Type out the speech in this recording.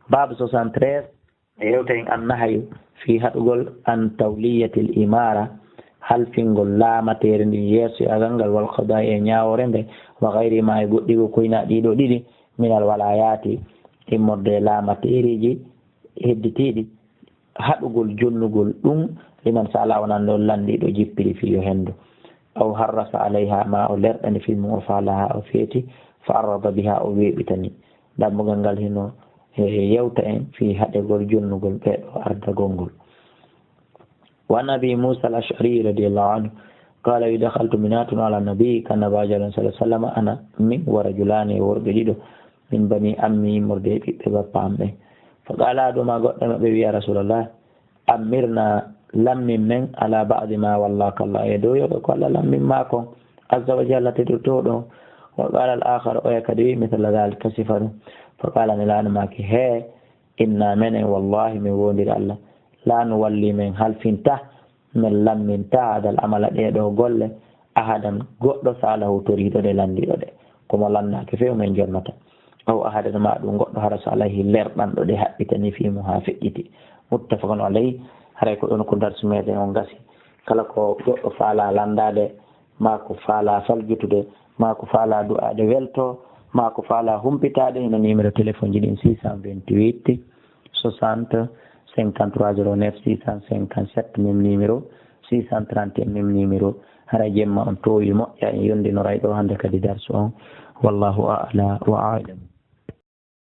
bab 73 yewten annahayu fi haɗugol an tawliyatil imara halfingol laamatere ndi yeeso agal ngal wal qada e ñawore nde wa gayri ma e goɗɗigo koyna ɗiɗo ɗiɗi minal walayati immorde laamateriji hedditiɗi haɗugol jonnugol ɗum liman sa ala wonan ɗo landiɗo jippiri fiyo hendu aw harrasa alayha ma o lerɗani filmu o faalaha o feeti fa arrada biha o weeɓitani dammugal ngal hino yewta en fi haɗegol jonnugol ɓeɗo ardagol ngol. وعن أبي موسى الأشعري رضي الله عنه قال إذا دخلت منات على النبي كان نبي صلى الله عليه وسلم أنا من ورجلان ورجلين من بني أمي مردي ببامه فقال هذا ما قلنا بي يا رسول الله أمرنا لم من على بعض ما والله الله يدو قال لم من معكم عز وجل تدرتونه وقال الآخر أيكدي مثل ذلك صفر فقال الآن معك هي إنا من والله من وندر الله لا نولي من هل فينته من لم من هذا العمل يدو قل أحدا قد سأله تريد لندي كما لنا كيف من جنة أو أحدا ما دون قد هرس عليه لرمان دي حبتني في محافظتي متفق عليه harayko ɗon ko darsu meɗen on gasi kala ko goɗɗo faala landade ma ko faala saljutude ma ko faala du'ade welto ma ko faala humpitade ina numéro téléphone ji ɗin 628 60 53 09 657 même numéro 631 même numéro hara jemma on towi moƴƴa en yondinoray ɗo hande kadi darsu on wallahu a'la wa a'lam.